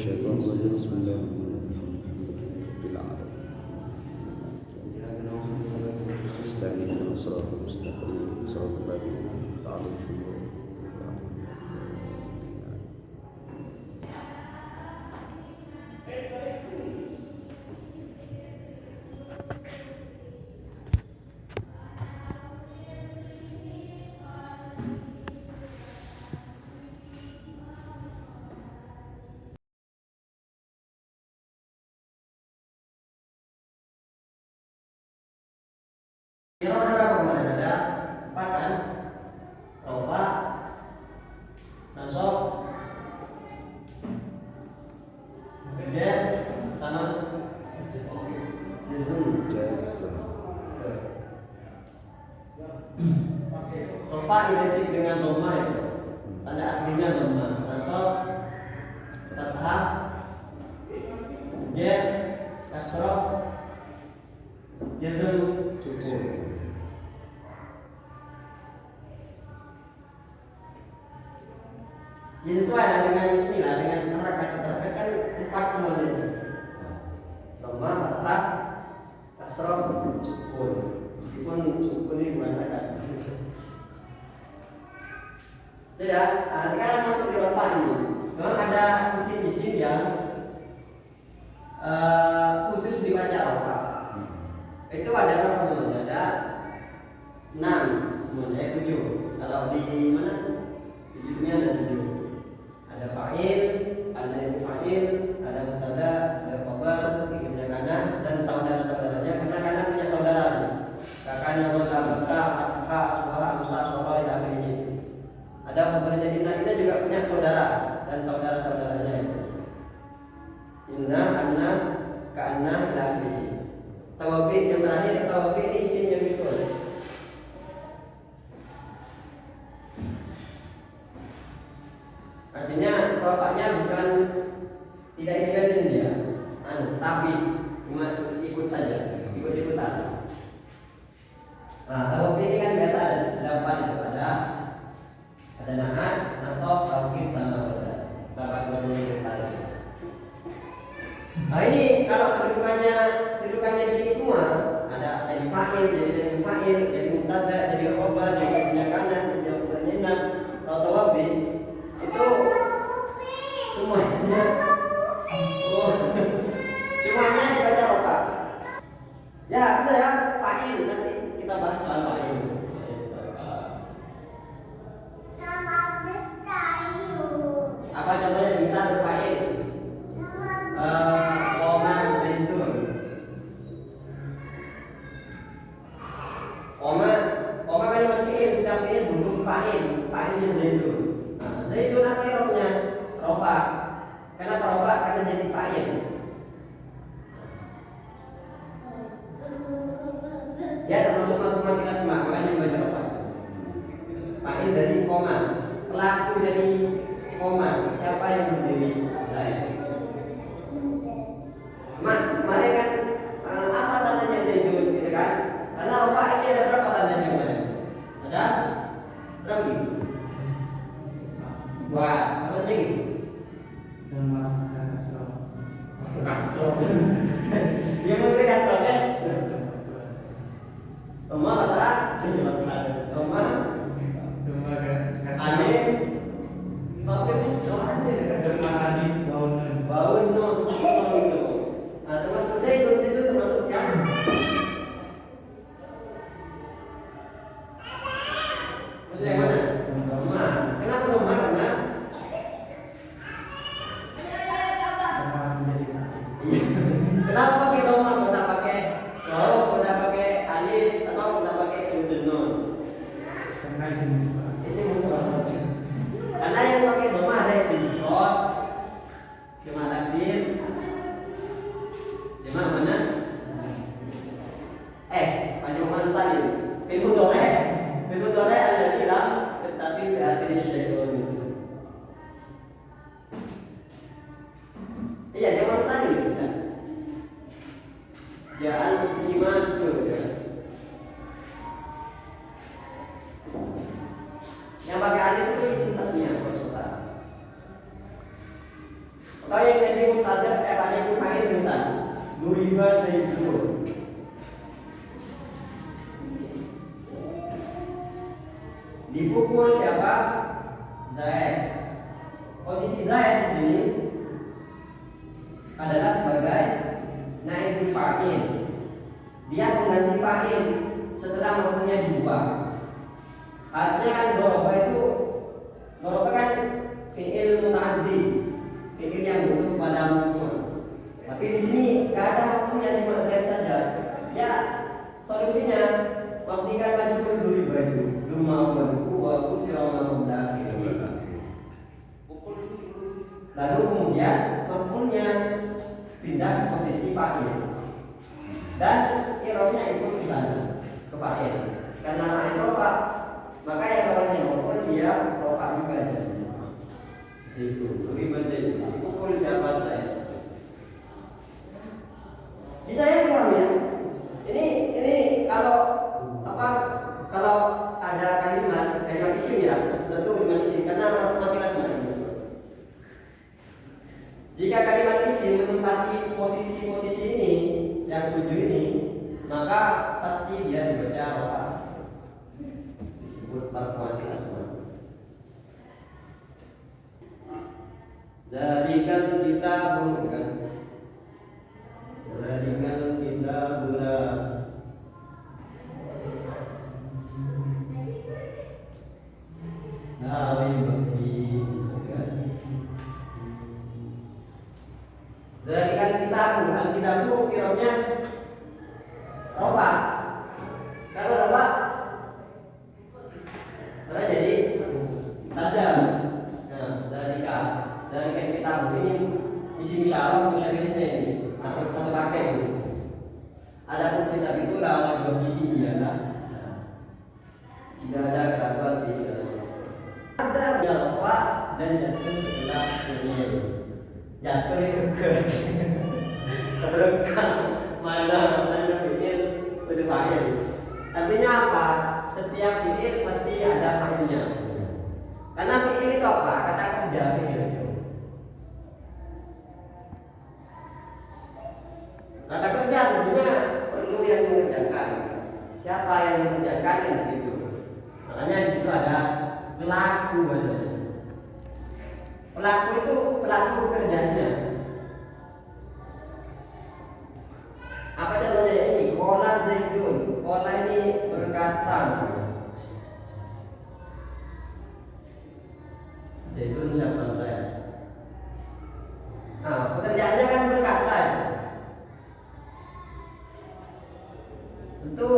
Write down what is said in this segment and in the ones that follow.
الشيطان الرجيم بسم الله الرحمن الرحيم استعين على الصراط المستقيم صراط الذين أنعمت عليهم غير المغضوب عليهم Kira ada berapa kemarin? Ada 4 kan? Rofa, nasab, jar, sama jazm. Rofa identik dengan dhamma itu. Tanda aslinya dhamma. Nasab, fathah, jar, kasrah, jazm, sukun. Ya sesuai dengan inilah, dengan harakat kan 4 semuanya itu. Dhamma, fathah, kasrah, sukun. Meskipun sukun ini bukan harakat. Ya, sekarang masuk di rofa ini. Memang ada isim-isim yang khusus dibaca rofa. Itu ada berapa semuanya? Ada 6 semuanya, 7. Kalau di mana? Di judulnya ada 7. Ada fa'il, ada ibu fa'il, ada mubtada, ada khabar, isimnya kana, dan saudara-saudaranya. Karena kana punya saudara. Kakaknya bola, buka, atka, suha, amsa, soha, ila akhirnya. Ada khabarnya inna juga punya saudara dan saudara-saudaranya. Inna, anna, ka'anna, ila akhirnya. Tawabi yang terakhir, tawabi ini isim yang betul. Artinya rofaknya bukan tidak independen dia, tapi cuma ikut saja, ikut-ikutan. Nah, tawabi ini kan biasa ada 4 itu, ada naat, natof, tauhid, sama wada. Kita bahas dulu cerita. Nah ini kalau kedudukannya gini semua, ada jadi fa'il, jadi fa'il, jadi mubtada, jadi khabar, jadi kanan, jadi penyenang, atau tawabi itu semuanya dibaca rofa. Ya bisa ya, fa'il nanti kita bahas soal fa'il. Apa contohnya misal fa'il? Qoma zaitun. Qoma kalimat fi'il, sedang fi'il butuh fa'il, fa'ilnya zaitun. Nah, zaitun apa irobnya? Rofa. Kenapa rofa? Karena jadi fa'il. Ya termasuk maf'ul asma, makanya dibaca rofa. Fa'il dari qoma, pelaku dari qoma. Siapa yang berdiri? Saya. Kemarin kan apa tandanya zaitun gitu kan? Karena rofa ini ada berapa tandanya kemarin? Ada berapa gitu? Wah, apa saja gitu? Kasro. Dia memberi kasro kan? Toma kata, ini sebab harus. Toma amin. Tapi soalnya dia kasro tadi bau no. Nah, termasuk zaitun itu termasuk yang maksud yang mana? Doma. Kenapa doma? Karena kenapa pakai doma? Tidak pakai waw, tidak pakai alif, atau tidak pakai sudun nun? Isim mufrad. Karena yang pakai doma ada isim mufrad, jamak taksir, jamak muannas, jamak muannas salim. Fil mudhari alladzi lam yattasil bi akhirih syai'un. Iya, jamak salim. Ja'al musliman itu ya. Yang pakai alif itu isim tasnya, maksudnya. Kalau yang jadi mubtada pada itu fa'il misal duriba zaidun. Dipukul siapa? Zaid. Posisi Zaid di sini adalah sebagai naibul fa'il. Dia mengganti fa'il setelah maf'ulnya diubah. Artinya kan doroba kan fi'il muta'addi, fi'il yang butuh pada maf'ul. Tapi di sini gak ada maf'ulnya di Zaid saja. Ya, solusinya maf'ulkan majhul duriba itu. Duma wa kusira wa mudakir. Lalu kemudian maf'ulnya pindah ke posisi fa'il. Dan i'rabnya itu di sana ke fa'il. Karena fa'il rafa, maka yang orangnya maf'ul dia rafa juga jadi. Situ, duriba zaid. Pukul siapa Zaid. Bisa ya paham ya? Ini kalau ada kalimat isim ya, tentu kalimat isim karena matilah sebenarnya isim. Jika kalimat isim menempati posisi ini yang 7 ini, maka pasti dia dibaca rafa. Disebut marfu'atil asma. Zalikal kitabun kan. Zalikal kitabula. Dari kitabu kiranya rofa. Kalau rofa karena jadi tanda. Nah, dari kitabu ini isi misalnya ini satu paket ini. Adapun kitab itu lah berfidi ya. Tidak ada keraguan di ada rofa dan jatuh setelah ini. Jatuh itu terbelakang mana fi'il pada fa'il. Artinya apa? Setiap fi'il pasti ada fa'ilnya. Karena fi'il itu apa? Kata kerja fi'il itu. Kata kerja tentunya perlu yang mengerjakan. Siapa yang mengerjakan yang begitu. Makanya di situ ada pelaku maksudnya. Pelaku itu pelaku pekerjaannya. Apa contohnya ini? Qala Zaidun. Qala ini berkata. Zaidun siapa saya? Nah, pekerjaannya kan berkata. Tentu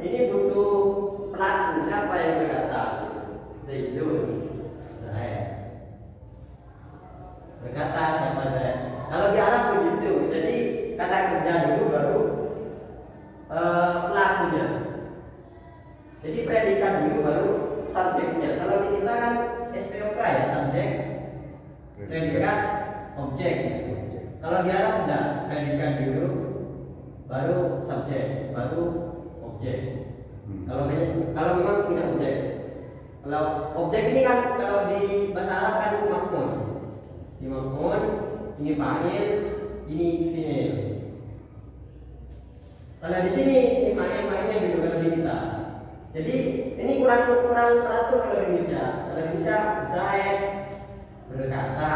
ini butuh pelaku. Siapa yang berkata? Zaidun. Berkata siapa saya? Kalau di Arab begitu, jadi kata kerja dulu baru pelakunya. Jadi predikat dulu baru subjeknya. Kalau di kita kan SPOK ya, subjek, predikat, objek. Kalau di Arab enggak, predikat dulu baru subjek, baru objek. Kalau memang punya objek. Kalau objek ini kan kalau di bahasa Arab kan maf'ul. Ini maf'ul, ini fa'il, ini fi'il. Kalau di sini ini fa'ilnya gitu kalau di kita. Jadi ini kurang teratur kalau di Indonesia. Kalau di Indonesia Zaid berkata.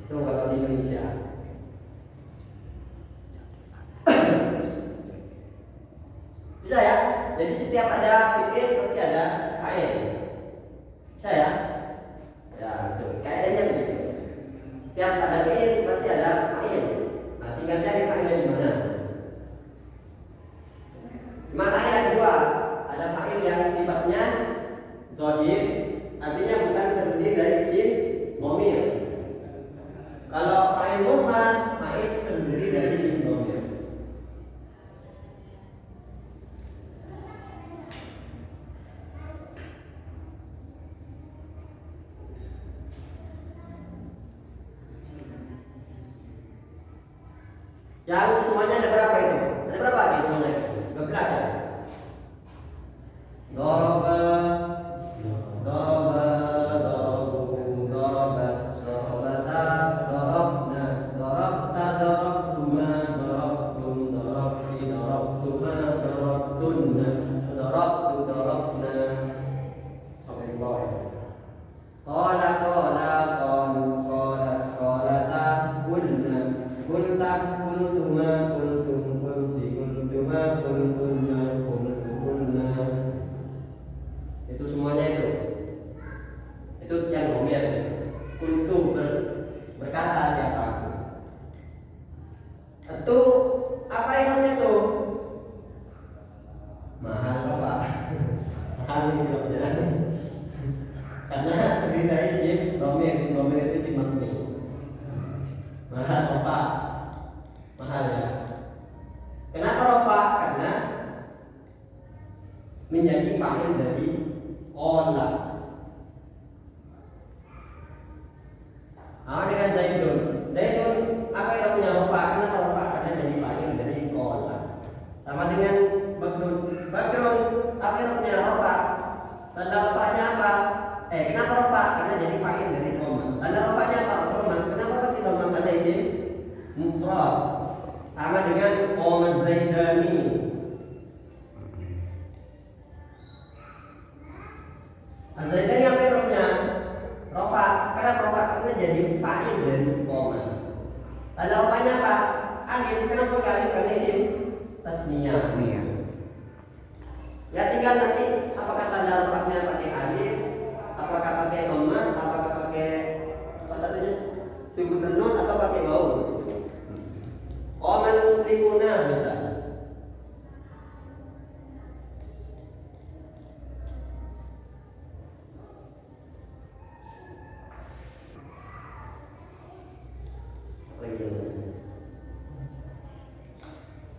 Itu kalau di Indonesia. Bisa ya? Jadi setiap ada fi'il pasti ada fa'il. Bisa ya? Ya, itu kaidahnya begitu. Setiap ada fi'il pasti ada fa'il. Nah, tinggal cari fa'ilnya di mana. Maka yang kedua, ada fa'il yang sifatnya zahir, artinya bukan terdiri dari isim dhamir. Kalau fa'il mudmar, fa'il terdiri dari isim dhamir. Yang semuanya ada berapa itu? Ada berapa lagi semuanya? 12 ya? Doroba kultuma kultum kulti kultuma kultunna kultunna. Itu semuanya itu yang domir. Kultu berkata siapa? Itu apa irobnya tuh? Mahal apa? Mahal irobnya. Karena terdiri dari isim domir itu isim mabni. Mahal apa? Mahal ya. Kenapa rofa? Karena menjadi fa'il dari qala. Sama dengan Zaidun. Zaidun apa irobnya rofa? Kenapa rofa? Karena jadi fa'il dari qala. Sama dengan Badrun. Badrun apa irobnya rofa? Tanda rofanya apa? Kenapa rofa? Karena jadi fa'il dari koma. Tanda rofanya apa? Koma. Kenapa pakai koma pada isim mufrad? Sama dengan qoma Zaidani. Zaidani apa irobnya? Rofa. Kenapa rofa? Karena jadi fa'il dari koma. Tanda rofanya apa? Alif. Kenapa pakai alif? Karena isim tasniyah. Ya tinggal nanti apakah tanda rofanya pakai alif, apakah pakai koma, apakah pakai apa satunya sukun nun atau pakai wawu. Qamal muslimuna misalnya.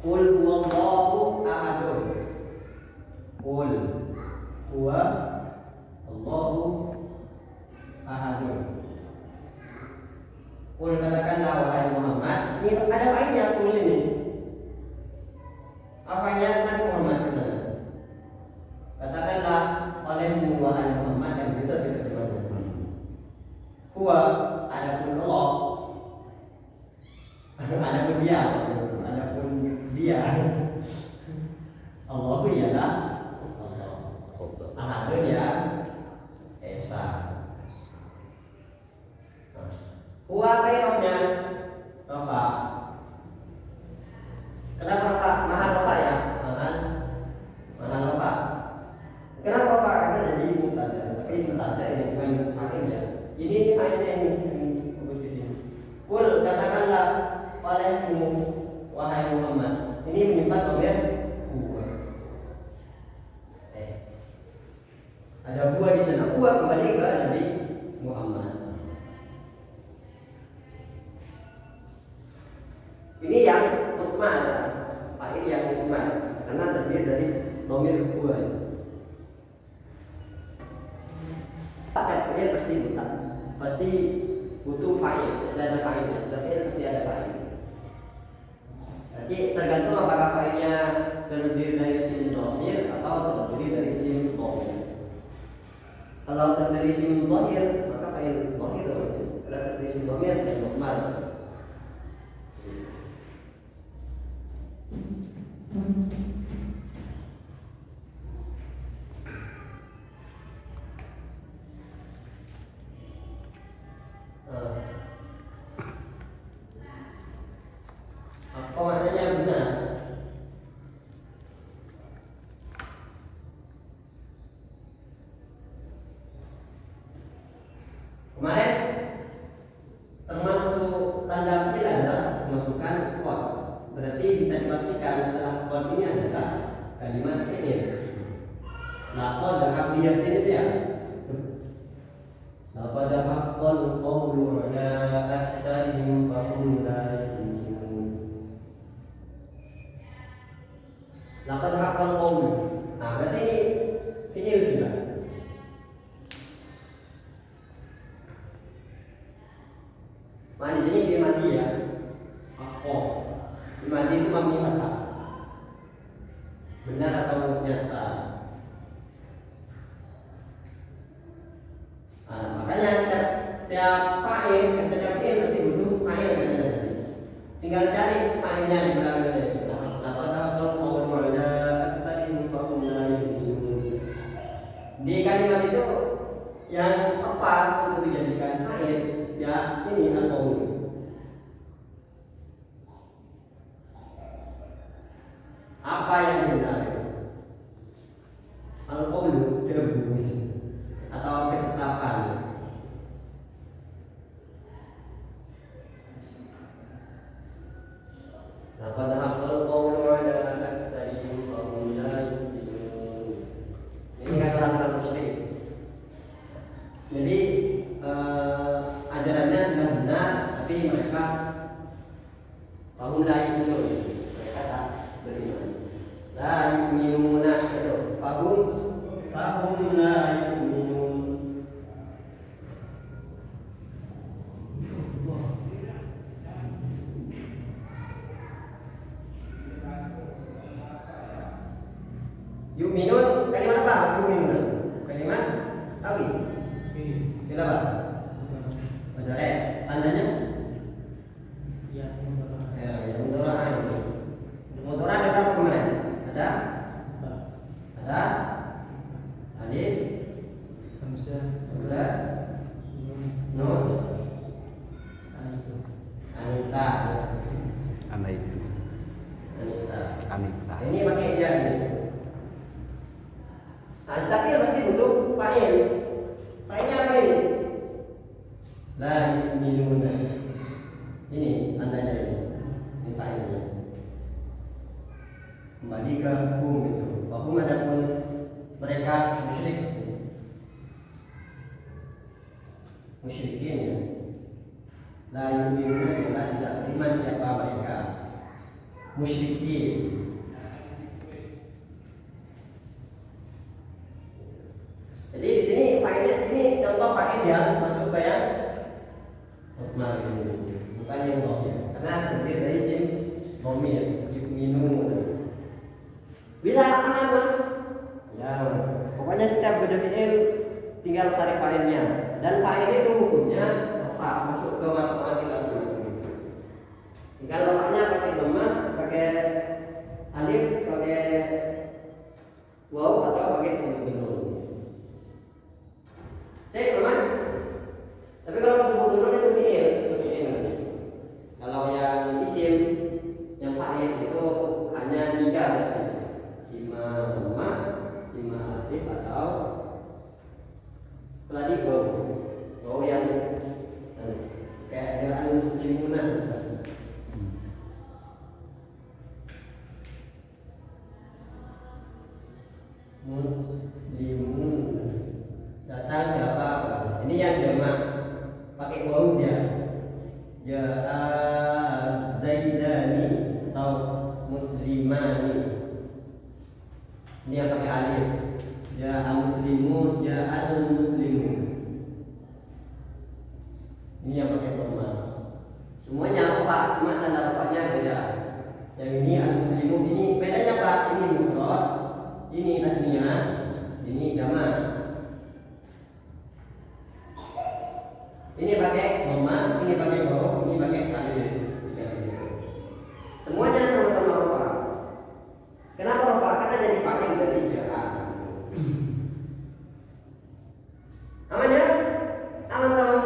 Qul huwallahu ahadun. Qul huwa Allahu ahadun. Qul katakanlah wahai Muhammad. Ini ada faedahnya qul ini. Apanya Nabi Muhammad benar? Katakanlah olehmu wahai Muhammad yang kita terjemahkan. Huwa adapun Allah. Adapun dia. Allahu ialah ahadun ya esa. Huwa apa irobnya? Rofa. Kenapa rofa? Mahal rofa ya? Mahal rofa. Kenapa rofa? Karena jadi mubtada. Tapi mubtada ini bukan fa'il ya. Ini fa'ilnya ini fokus di sini. Qul katakanlah olehmu wahai Muhammad. Ini menyimpan domir huwa. Ada huwa di sana. Huwa kembali ke Nabi Muhammad. Ini yang mutma'an, fa'il yang mutma'an karena terdiri dari domir huwa. Fa'il pasti buta, pasti butuh fa'il. Sudah ada fa'ilnya, sudah fa'il pasti ada fa'il. Jadi tergantung apakah fa'ilnya terdiri dari isim dhamir atau terdiri dari isim dhamir. Kalau terdiri isim dhamir maka fa'il dhamir. Kalau terdiri isim dhamir fa'il mutma'an. Apa maknanya benar? Kemarin termasuk tanda fi'il adalah kemasukan qad. Berarti bisa dipastikan setelah qad ini adalah kalimat fi'il. Laqad habli yasin itu ya. Laqad haqqal qawlu ala aktharihim fahum la yu'minun. Laqad haqqal qawlu. Nah, berarti ini fi'il sudah. Nah, di sini fi'il madi ya. Haqqal. Fi'il madi itu mabni fathah. Benar atau nyata? Makanya setiap fa'il pasti butuh fa'il kan tadi. Tinggal cari fa'ilnya di belakangnya. Di kalimat itu yang pas untuk dijadikan fa'il ya ini al-qaul. Apa yang benar? Al-qawlu debu atau ketetapan. Nah, pada al-qawlu ada aktsarihim fahum la yu'minun. Ini kan orang-orang musyrik. Jadi ajarannya sudah benar, tapi mereka fahum la yu'minun. Mereka tak beriman. La yu'minuna itu fahum la yu'minun. Yu'minun kalimat apa? Yu'minun kalimat tauhid. Kenapa? Betul tandanya? Ya, mudhari'. Mudhari' ada berapa kemarin? Ada alif, hamzah, nun, anita. Ini pakai ja ini. Nah, istafil pasti butuh fa'il. Fa'ilnya apa ini? La yu'minuna. Ini tandanya ini. Ini fa'ilnya. Kembali ke hum itu. Hum adapun mereka musyrikin ya. La yu'minuna adalah tidak beriman siapa mereka. Musyrikin. Jadi di sini fa'ilnya ini contoh fa'il yang masuk ke yang mutmar ini. Bukan yang dhamir. Karena terdiri dari isim dhamir, yu'minun. Bisa aman lah. Ya, pokoknya setiap beda fi'il tinggal cari fa'ilnya. Dan fa'il itu hukumnya rafa, masuk ke marfu'atil asli. Tinggal rafa'nya pakai dhammah, pakai alif, pakai waw atau pakai sumber nun. Saya teman. Tapi kalau sebut nun itu fi'il. Kalau yang isim, yang fa'il itu hanya 3 berarti. Ima dhammah, ima alif atau tadi waw yang kayak al-muslimuna. Muslimun datang siapa? Ini yang jamak pakai waw dia. Ja'a zaidani atau muslimani. Ini yang pakai alif. Ja'a muslimun, ja'al muslimun. Ini yang pakai dhammah. Semuanya rafa, cuma tanda rafanya beda. Yang ini al-muslimun, ini bedanya apa? Ini mufrad, ini tasniyah, ini jamak. Ini pakai dhammah, ini pakai waw, ini pakai alif. Semuanya sama-sama rafa. Kenapa rafa? Karena jadi fa'il dari ja'a. Aman ya? Aman teman.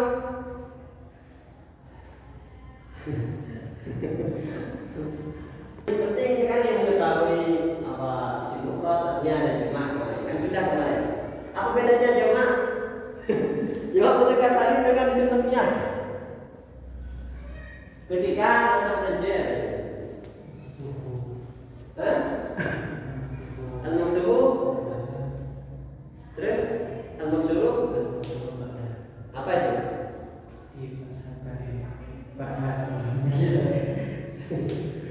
Penting sekali mengetahui apa isim mufrad, tasniyah dan jamak kemarin. Kan sudah kemarin. Apa bedanya jamak? Jawab ketika salim dengan isim tasniyah. Ketika asal najar. Al-maktubu. Terus al-maksuru. Apa itu?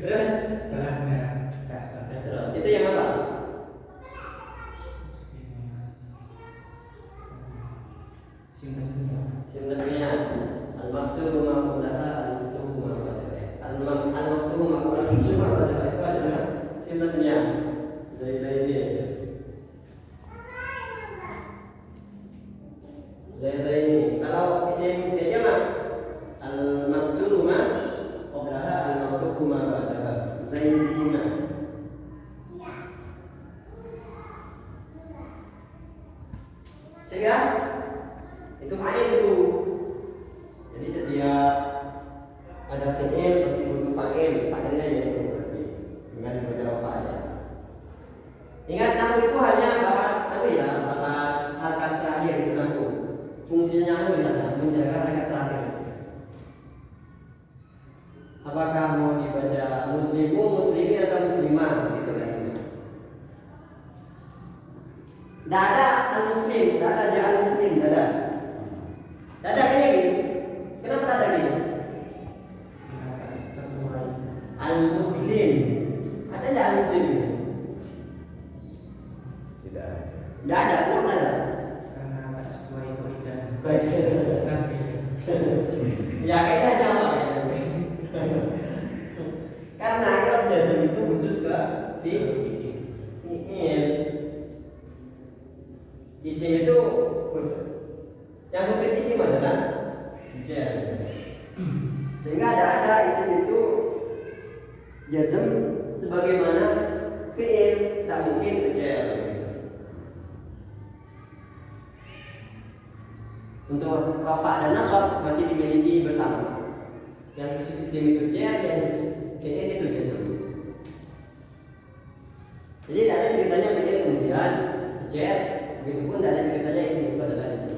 Terus itu yang apa? Sim tasniyah. Al-maksuru maqulaha al-maktubu maqulaha. Al-maktubu maqulaha itu adalah sim tasniyah. Zaidaini. Kalau isim jamak al-maksuru ma qablaha al-maktubu ma ba'daha. Zaidina. Sehingga itu fa'il itu. Jadi setiap ada fi'il pasti butuh fa'il. Fa'ilnya yaitu berarti dengan dibaca fa'il. anu di sana, menjaga rakaat terakhir. Apakah mau dibaca muslimu, muslimi atau muslimah gitu kan? Tidak ada al-muslim, tidak ada jangan muslim, tidak ada. Tidak ada kayaknya gitu. Kenapa tidak ada gitu? Al-muslim. Ada tidak al-muslim? Tidak ada. Tidak ada, kenapa tidak ada? Karena tak sesuai kaidah. Ya kaidahnya apa ya? Karena ilam jazm itu khusus ke fi'il. Isim itu khusus. Yang khusus isim adalah jar. Sehingga ada isim itu jazm sebagaimana fi'il tak mungkin jar. Untuk rafa dan nasab masih dimiliki bersama. Yang khusus isim itu jar, yang khusus fi'il itu jazm. Jadi tidak ada ceritanya fi'il kemudian jar, begitupun tidak ada ceritanya isim itu adalah jazm.